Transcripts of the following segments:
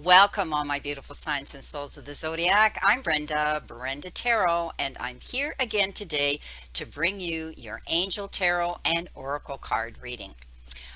Welcome, all my beautiful signs and souls of the zodiac. I'm Brenda Tarot, and I'm here again today to bring you your angel tarot and oracle card reading.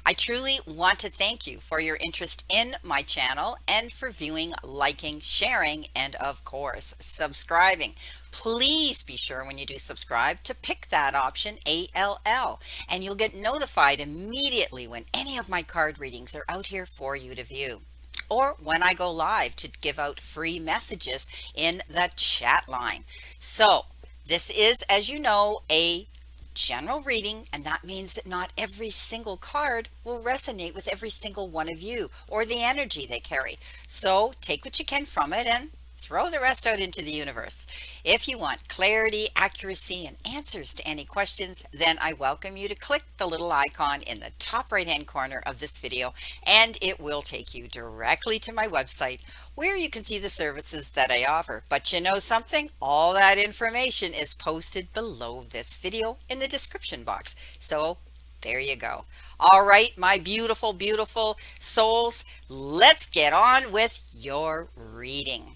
I truly want to thank you for your interest in my channel and for viewing, liking, sharing, and of course, subscribing. Please be sure when you do subscribe to pick that option ALL, and you'll get notified immediately when any of my card readings are out here for you to view, or when I go live to give out free messages in the chat line. So this is, as you know, a general reading, and that means that not every single card will resonate with every single one of you or the energy they carry. So take what you can from it and throw the rest out into the universe. If you want clarity, accuracy, and answers to any questions, then I welcome you to click the little icon in the top right hand corner of this video, and it will take you directly to my website where you can see the services that I offer. But you know something? All that information is posted below this video in the description box. So there you go. All right, my beautiful, beautiful souls, let's get on with your reading.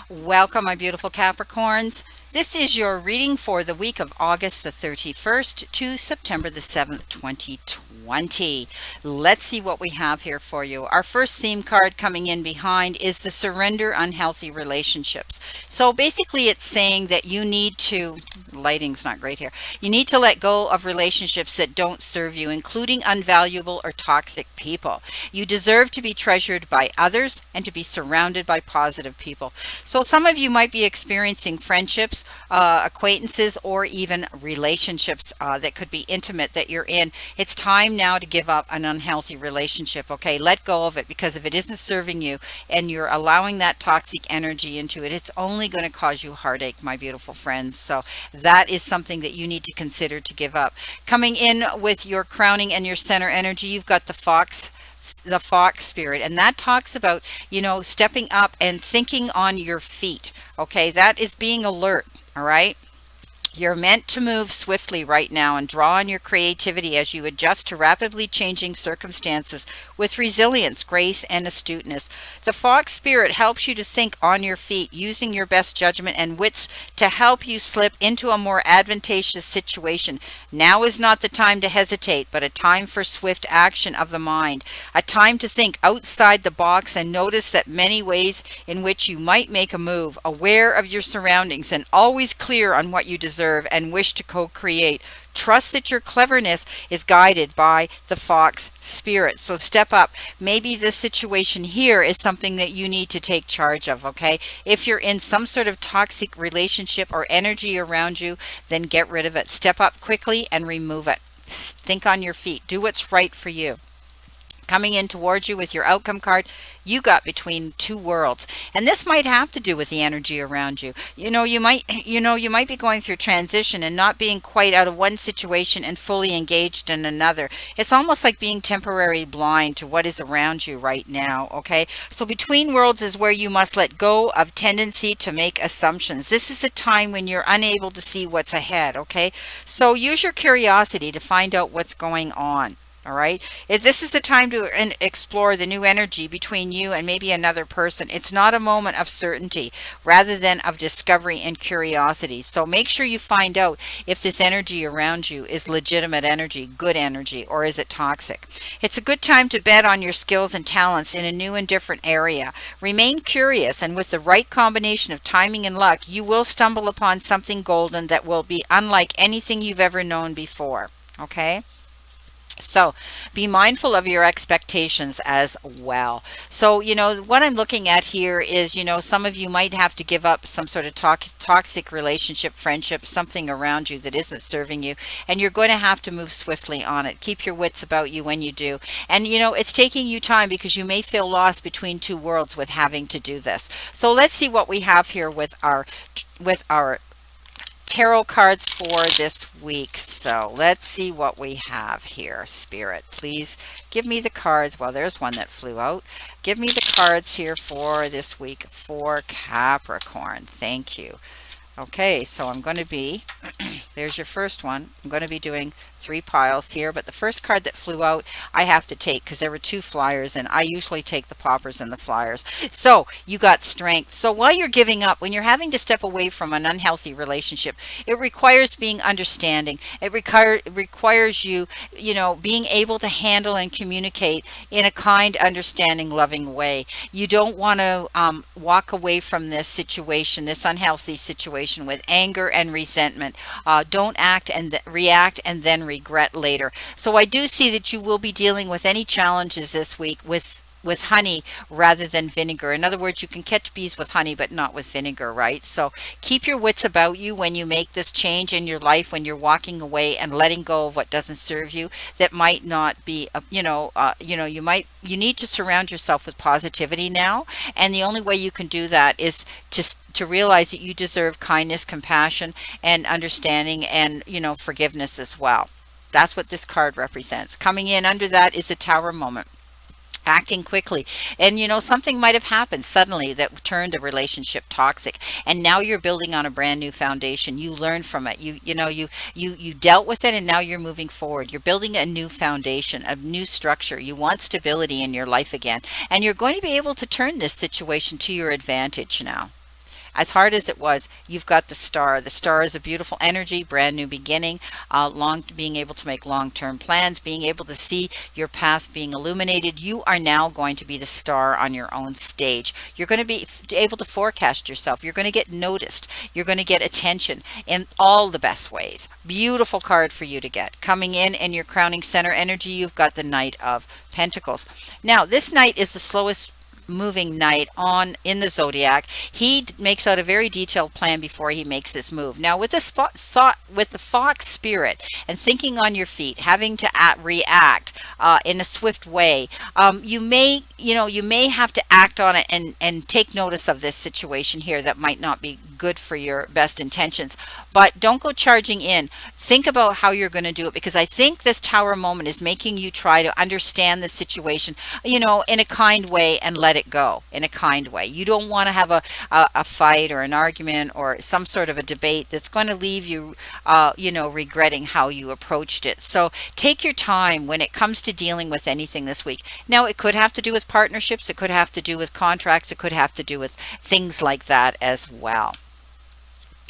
Welcome, my beautiful Capricorns. This is your reading for the week of August the 31st to September the 7th, 2020. Let's see what we have here for you. Our first theme card coming in behind is the surrender unhealthy relationships. So basically it's saying that you need to, lighting's not great here, you need to let go of relationships that don't serve you, including unvaluable or toxic people. You deserve to be treasured by others and to be surrounded by positive people. So some of you might be experiencing friendships, acquaintances, or even relationships that could be intimate that you're in. It's time now to give up an unhealthy relationship. Okay, let go of it, because if it isn't serving you and you're allowing that toxic energy into it, it's only going to cause you heartache, my beautiful friends. So that is something that you need to consider to give up. Coming in with your crowning and your center energy, you've got the fox spirit, and that talks about, you know, stepping up and thinking on your feet. Okay, that is being alert. All right, you're meant to move swiftly right now and draw on your creativity as you adjust to rapidly changing circumstances with resilience, grace, and astuteness. The fox spirit helps you to think on your feet, using your best judgment and wits to help you slip into a more advantageous situation. Now is not the time to hesitate, but a time for swift action of the mind, a time to think outside the box and notice that many ways in which you might make a move, aware of your surroundings and always clear on what you deserve and wish to co-create. Trust that your cleverness is guided by the fox spirit. So step up. Maybe this situation here is something that you need to take charge of, okay? If you're in some sort of toxic relationship or energy around you, then get rid of it. Step up quickly and remove it. Think on your feet. Do what's right for you. Coming in towards you with your outcome card, you got between two worlds, and this might have to do with the energy around you. You might be going through transition and not being quite out of one situation and fully engaged in another. It's almost like being temporarily blind to what is around you right now. Okay, so between worlds is where you must let go of tendency to make assumptions. This is a time when you're unable to see what's ahead. Okay, so use your curiosity to find out what's going on. All right. This is the time to explore the new energy between you and maybe another person. It's not a moment of certainty, rather than of discovery and curiosity. So make sure you find out if this energy around you is legitimate energy, good energy, or is it toxic. It's a good time to bet on your skills and talents in a new and different area. Remain curious, and with the right combination of timing and luck, you will stumble upon something golden that will be unlike anything you've ever known before. Okay. So be mindful of your expectations as well. So, what I'm looking at here is, some of you might have to give up some sort of toxic relationship, friendship, something around you that isn't serving you, and you're going to have to move swiftly on it. Keep your wits about you when you do. And, it's taking you time because you may feel lost between two worlds with having to do this. So let's see what we have here with our tarot cards for this week. So let's see what we have here. Spirit, please give me the cards. Well, there's one that flew out. Give me the cards here for this week for Capricorn. Thank you. Okay, so I'm going to be, there's your first one. I'm going to be doing 3 piles here, but the first card that flew out, I have to take because there were 2 flyers, and I usually take the poppers and the flyers. So you got strength. So while you're giving up, when you're having to step away from an unhealthy relationship, it requires being understanding. It requires you, being able to handle and communicate in a kind, understanding, loving way. You don't want to walk away from this situation, this unhealthy situation, with anger and resentment. Don't act and react and then regret later. So I do see that you will be dealing with any challenges this week with honey rather than vinegar. In other words, you can catch bees with honey, but not with vinegar, right? So keep your wits about you when you make this change in your life, when you're walking away and letting go of what doesn't serve you, that might not be, you need to surround yourself with positivity now. And the only way you can do that is to realize that you deserve kindness, compassion, and understanding, and, forgiveness as well. That's what this card represents. Coming in under that is the Tower moment, acting quickly. And something might have happened suddenly that turned a relationship toxic, and now you're building on a brand new foundation. You learned from it. You dealt with it, and now you're moving forward. You're building a new foundation, a new structure. You want stability in your life again, and you're going to be able to turn this situation to your advantage now. As hard as it was, you've got the star. The star is a beautiful energy, brand new beginning, being able to make long-term plans, being able to see your path being illuminated. You are now going to be the star on your own stage. You're going to be able to forecast yourself. You're going to get noticed. You're going to get attention in all the best ways. Beautiful card for you to get. Coming in your crowning center energy, you've got the Knight of Pentacles. Now, this knight is the slowest moving knight on in the zodiac. He makes out a very detailed plan before he makes his move. Now, with the fox spirit and thinking on your feet, having to react in a swift way, you may have to act on it and take notice of this situation here that might not be good for your best intentions. But don't go charging in. Think about how you're going to do it, because I think this Tower moment is making you try to understand the situation, in a kind way, and let it go in a kind way. You don't want to have a fight or an argument or some sort of a debate that's going to leave you, regretting how you approached it. So take your time when it comes to dealing with anything this week. Now, it could have to do with partnerships. It could have to do with contracts. It could have to do with things like that as well.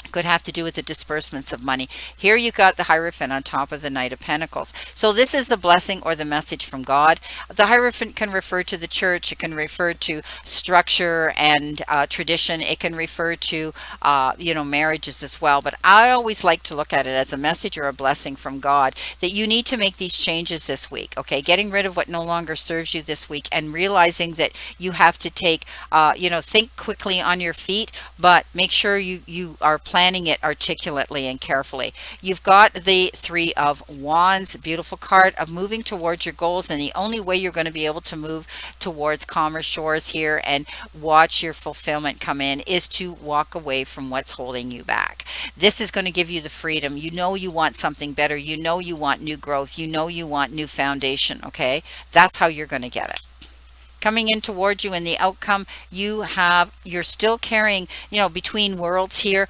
Could have to do with the disbursements of money. Here you got the Hierophant on top of the Knight of Pentacles. So this is the blessing or the message from God. The Hierophant can refer to the church. It can refer to structure and tradition. It can refer to, marriages as well. But I always like to look at it as a message or a blessing from God that you need to make these changes this week. Okay, getting rid of what no longer serves you this week, and realizing that you have to take, think quickly on your feet, but make sure you are planning it articulately and carefully. You've got the Three of Wands, beautiful card of moving towards your goals, and the only way you're going to be able to move towards calmer shores here and watch your fulfillment come in is to walk away from what's holding you back. This is going to give you the freedom. You want something better. You want new growth. You want new foundation. Okay, that's how you're going to get it. Coming in towards you in the outcome, you're still carrying, between worlds here.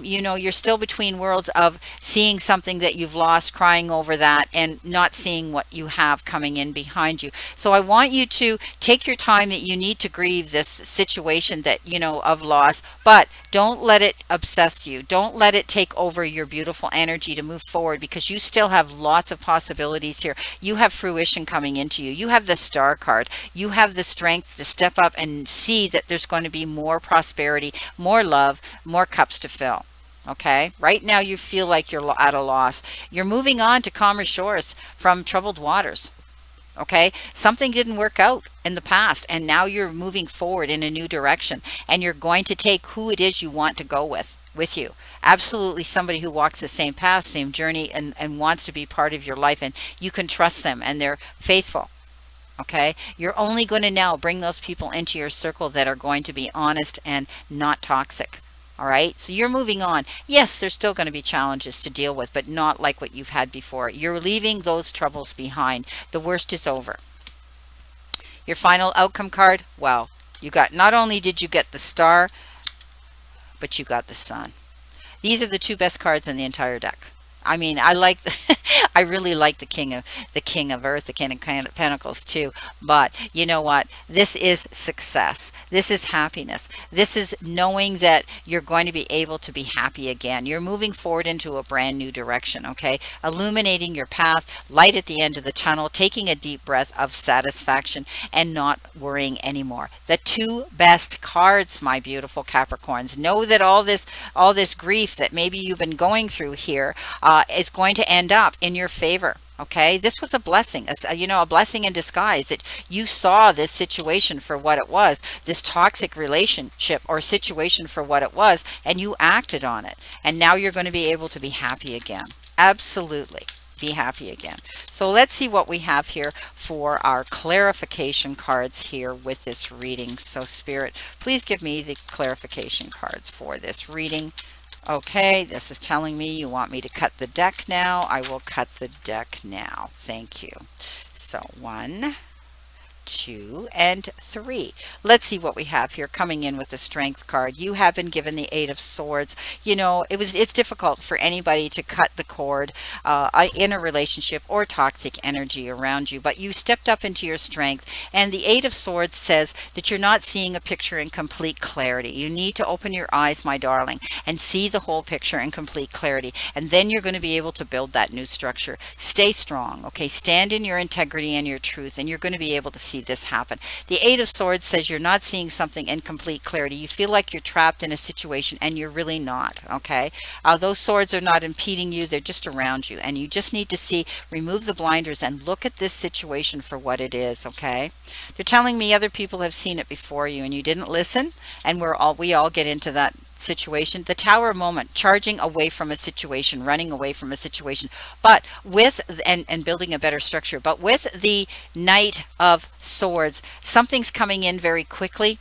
You're still between worlds of seeing something that you've lost, crying over that, and not seeing what you have coming in behind you. So I want you to take your time that you need to grieve this situation that, of loss, but don't let it obsess you. Don't let it take over your beautiful energy to move forward, because you still have lots of possibilities here. You have fruition coming into you. You have the Star card. You have the strength to step up and see that there's going to be more prosperity, more love, more cups to fill. Okay, right now you feel like you're at a loss. You're moving on to calmer shores from troubled waters. Okay, something didn't work out in the past, and now you're moving forward in a new direction, and you're going to take who it is you want to go with you. Absolutely somebody who walks the same path, same journey, and wants to be part of your life, and you can trust them, and they're faithful. Okay, you're only going to now bring those people into your circle that are going to be honest and not toxic. All right, so you're moving on. Yes, there's still going to be challenges to deal with, but not like what you've had before. You're leaving those troubles behind. The worst is over. Your final outcome card, well, not only did you get the Star, but you got the Sun. These are the two best cards in the entire deck. I mean, I like I really like the King of Earth, the King of Pentacles too. But you know what? This is success. This is happiness. This is knowing that you're going to be able to be happy again. You're moving forward into a brand new direction, okay? Illuminating your path, light at the end of the tunnel, taking a deep breath of satisfaction and not worrying anymore. The two best cards, my beautiful Capricorns. Know that all this grief that maybe you've been going through here is going to end up in your favor. Okay, this was a blessing, a blessing in disguise, that you saw this situation for what it was, this toxic relationship or situation for what it was, and you acted on it. And now you're going to be able to be happy again. Absolutely. Be happy again. So let's see what we have here for our clarification cards here with this reading. So Spirit, please give me the clarification cards for this reading. Okay, this is telling me you want me to cut the deck now. I will cut the deck now. Thank you. So 1, 2, and 3. Let's see what we have here coming in with the Strength card. You have been given the Eight of Swords. You know, it's difficult for anybody to cut the cord in a relationship or toxic energy around you, but you stepped up into your strength, and the Eight of Swords says that you're not seeing a picture in complete clarity. You need to open your eyes, my darling, and see the whole picture in complete clarity, and then you're going to be able to build that new structure. Stay strong, okay? Stand in your integrity and your truth, and you're going to be able to see this happen. The Eight of Swords says you're not seeing something in complete clarity. You feel like you're trapped in a situation, and you're really not, okay? Those swords are not impeding you. They're just around you, and you just need to remove the blinders and look at this situation for what it is, okay? They're telling me other people have seen it before you, and you didn't listen, and we all get into that situation. The Tower moment, charging away from a situation, running away from a situation, but with and building a better structure. But with the Knight of Swords, something's coming in very quickly,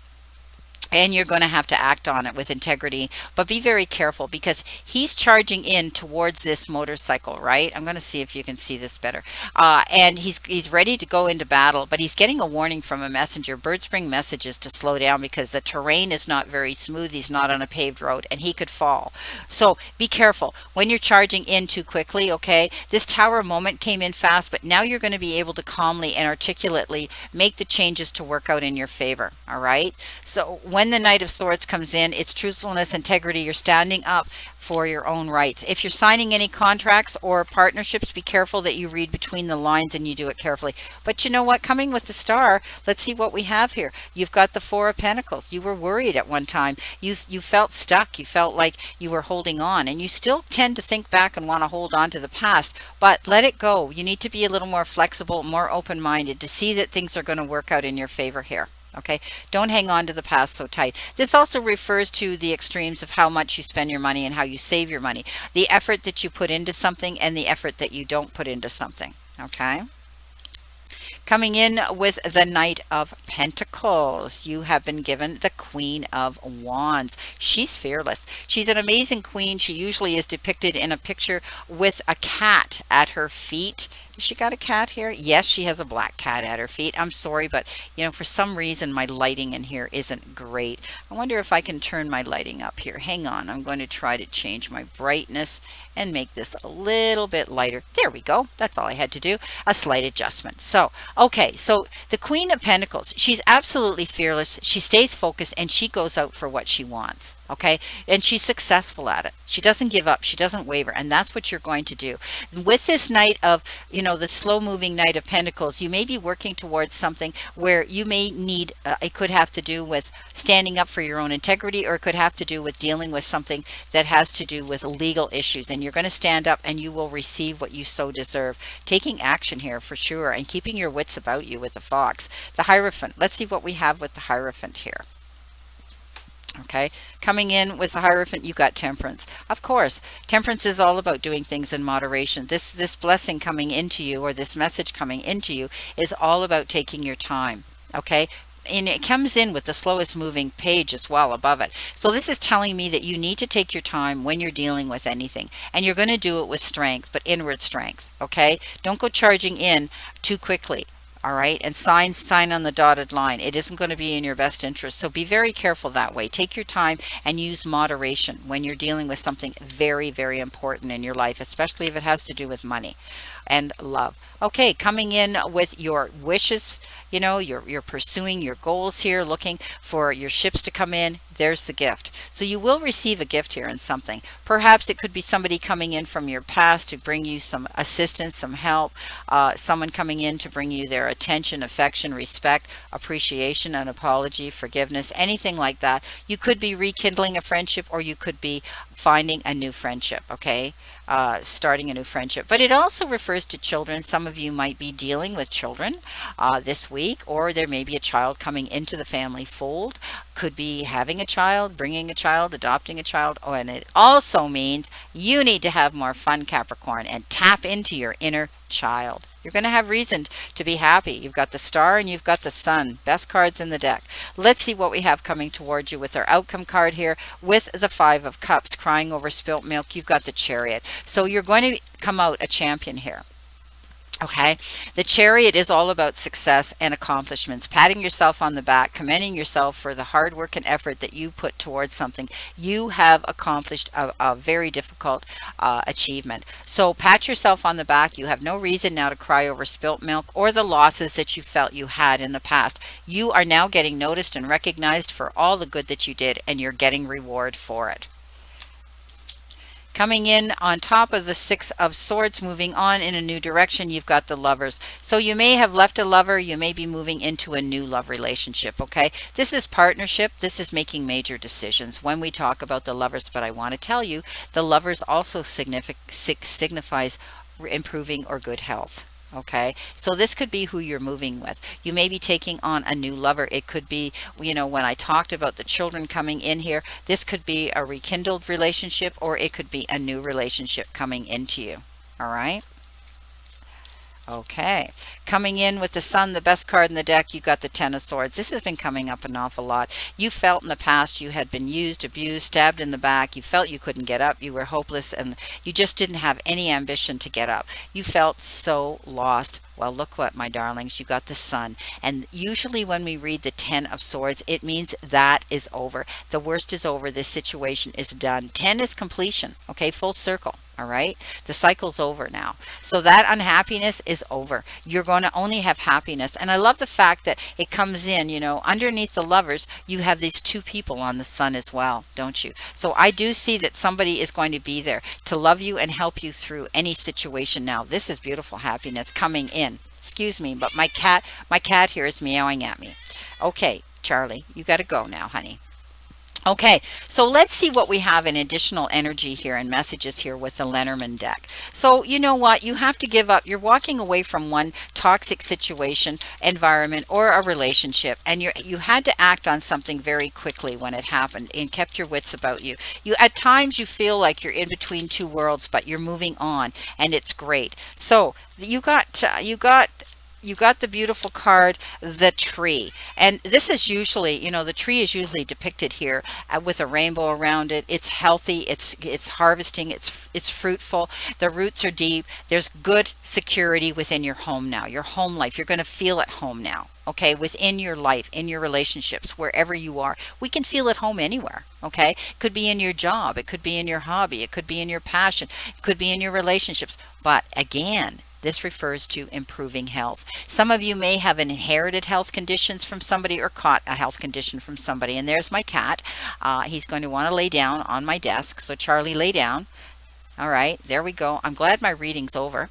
and you're going to have to act on it with integrity. But be very careful, because he's charging in towards this motorcycle, right? I'm going to see if you can see this better. And he's ready to go into battle, but he's getting a warning from a messenger. Birds bring messages to slow down because the terrain is not very smooth. He's not on a paved road, and he could fall. So be careful when you're charging in too quickly, okay? This Tower moment came in fast, but now you're going to be able to calmly and articulately make the changes to work out in your favor, all right? So when the Knight of Swords comes in, it's truthfulness, integrity. You're standing up for your own rights. If you're signing any contracts or partnerships, be careful that you read between the lines and you do it carefully. But you know what? Coming with the Star, let's see what we have here. You've got the Four of Pentacles. You were worried at one time. You felt stuck. You felt like you were holding on, and you still tend to think back and want to hold on to the past, but let it go. You need to be a little more flexible, more open-minded to see that things are going to work out in your favor here. Okay, don't hang on to the past so tight. This also refers to the extremes of how much you spend your money and how you save your money. The effort that you put into something and the effort that you don't put into something. Okay. Coming in with the Knight of Pentacles, you have been given the Queen of Wands. She's fearless. She's an amazing queen. She usually is depicted in a picture with a cat at her feet. Has she got a cat here? Yes, she has a black cat at her feet. I'm sorry, but you know, for some reason my lighting in here isn't great. I wonder if I can turn my lighting up here. Hang on. I'm going to try to change my brightness and make this a little bit lighter. There we go. That's all I had to do. A slight adjustment. So, okay. So the Queen of Pentacles, she's absolutely fearless. She stays focused, and she goes out for what she wants. Okay. And she's successful at it. She doesn't give up. She doesn't waver. And that's what you're going to do. With this Knight of, the slow moving Knight of Pentacles, you may be working towards something where you may need, it could have to do with standing up for your own integrity, or it could have to do with dealing with something that has to do with legal issues. And you're going to stand up, and you will receive what you so deserve. Taking action here for sure, and keeping your wits about you with the Fox. The Hierophant. Let's see what we have with the Hierophant here. Okay, coming in with the Hierophant, you got Temperance. Of course, Temperance is all about doing things in moderation. This blessing coming into you, or this message coming into you, is all about taking your time. Okay, and it comes in with the slowest moving page as well above it. So this is telling me that you need to take your time when you're dealing with anything, and you're going to do it with strength, but inward strength. Okay, don't go charging in too quickly. All right. And sign on the dotted line. It isn't going to be in your best interest. So be very careful that way. Take your time and use moderation when you're dealing with something very, very important in your life, especially if it has to do with money and love. Okay, coming in with your wishes, you're pursuing your goals here, looking for your ships to come in. There's the gift. So you will receive a gift here in something. Perhaps it could be somebody coming in from your past to bring you some assistance, some help, someone coming in to bring you their attention, affection, respect, appreciation, an apology, forgiveness, anything like that. You could be rekindling a friendship, or you could be finding a new friendship, okay? Starting a new friendship. But it also refers to children. Some of you might be dealing with children this week, or there may be a child coming into the family fold. Could be having a child, bringing a child, adopting a child. Oh, and it also means you need to have more fun, Capricorn, and tap into your inner child. You're going to have reason to be happy. You've got the star and you've got the sun. Best cards in the deck. Let's see what we have coming towards you with our outcome card here with the Five of Cups, crying over spilt milk. You've got the Chariot. So you're going to come out a champion here. Okay, the Chariot is all about success and accomplishments, patting yourself on the back, commending yourself for the hard work and effort that you put towards something. You have accomplished a very difficult achievement. So pat yourself on the back. You have no reason now to cry over spilt milk or the losses that you felt you had in the past. You are now getting noticed and recognized for all the good that you did, and you're getting reward for it. Coming in on top of the Six of Swords, moving on in a new direction, you've got the Lovers. So you may have left a lover, you may be moving into a new love relationship, okay? This is partnership, this is making major decisions when we talk about the Lovers, but I want to tell you, the Lovers also signifies improving or good health. Okay, so this could be who you're moving with. You may be taking on a new lover. It could be, when I talked about the children coming in here, this could be a rekindled relationship, or it could be a new relationship coming into you. All right. Okay, coming in with the Sun, the best card in the deck, you got the Ten of Swords. This has been coming up an awful lot. You felt in the past you had been used, abused, stabbed in the back. You felt you couldn't get up. You were hopeless, and you just didn't have any ambition to get up. You felt so lost. Well, look what, my darlings, you got the Sun. And usually when we read the Ten of Swords, it means that is over. The worst is over. This situation is done. 10 is completion. Okay, full circle. All right, the cycle's over now. So that unhappiness is over. You're going to only have happiness. And I love the fact that it comes in, underneath the Lovers, you have these two people on the Sun as well, don't you? So I do see that somebody is going to be there to love you and help you through any situation now. This is beautiful happiness coming in. Excuse me, but my cat here is meowing at me. Okay, Charlie, you got to go now, honey. Okay, so let's see what we have in additional energy here and messages here with the Lenormand deck. So you know what? You have to give up. You're walking away from one toxic situation, environment, or a relationship, and you had to act on something very quickly when it happened and kept your wits about you. At times you feel like you're in between two worlds, but you're moving on, and it's great. So you got the beautiful card, the tree. And this is usually, the tree is usually depicted here with a rainbow around it. It's healthy, it's harvesting, it's fruitful. The roots are deep. There's good security within your home now, your home life. You're going to feel at home now. Okay, within your life, in your relationships, wherever you are. We can feel at home anywhere. Okay, it could be in your job, it could be in your hobby, it could be in your passion, it could be in your relationships. But again, this refers to improving health. Some of you may have inherited health conditions from somebody or caught a health condition from somebody. And there's my cat. He's going to want to lay down on my desk. So Charlie, lay down. All right, there we go. I'm glad my reading's over.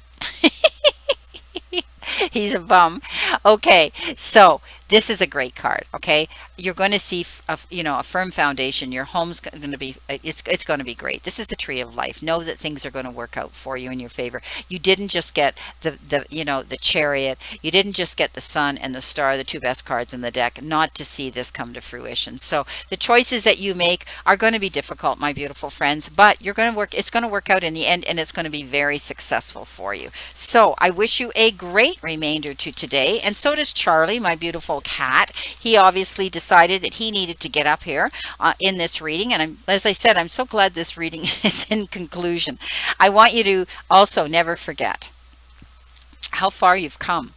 He's a bum. Okay, so this is a great card. Okay, you're going to see a firm foundation. Your home's going to be it's going to be great. This is the tree of life. Know that things are going to work out for you in your favor. You didn't just get the Chariot. You didn't just get the Sun and the Star, the two best cards in the deck, not to see this come to fruition. So the choices that you make are going to be difficult, my beautiful friends, but you're going to work. It's going to work out in the end, and it's going to be very successful for you. So I wish you a great remainder to today, and so does Charlie, my beautiful cat. He obviously decided that he needed to get up here in this reading, and as I said, I'm so glad this reading is in conclusion. I want you to also never forget how far you've come.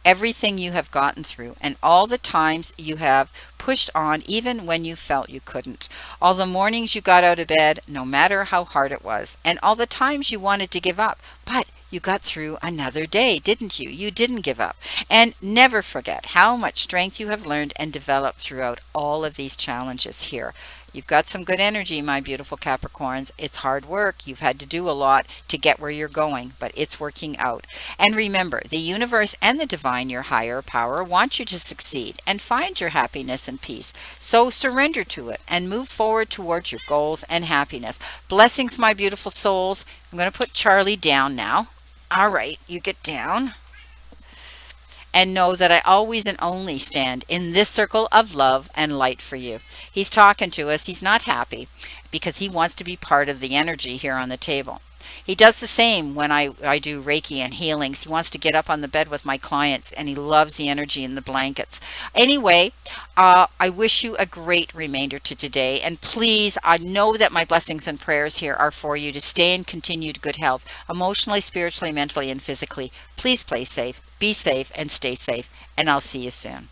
everything you have gotten through and all the times you have pushed on even when you felt you couldn't. All the mornings you got out of bed, no matter how hard it was, and all the times you wanted to give up. But you got through another day, didn't you? You didn't give up. And never forget how much strength you have learned and developed throughout all of these challenges here. You've got some good energy, my beautiful Capricorns. It's hard work. You've had to do a lot to get where you're going, but it's working out. And remember, the universe and the divine, your higher power, want you to succeed and find your happiness and peace. So surrender to it and move forward towards your goals and happiness. Blessings, my beautiful souls. I'm going to put Charlie down now. All right, you get down. And know that I always and only stand in this circle of love and light for you. He's talking to us. He's not happy because he wants to be part of the energy here on the table. He does the same when I do Reiki and healings. He wants to get up on the bed with my clients, and he loves the energy in the blankets. Anyway, I wish you a great remainder to today. And please, I know that my blessings and prayers here are for you to stay in continued good health, emotionally, spiritually, mentally, and physically. Please play safe, be safe, and stay safe. And I'll see you soon.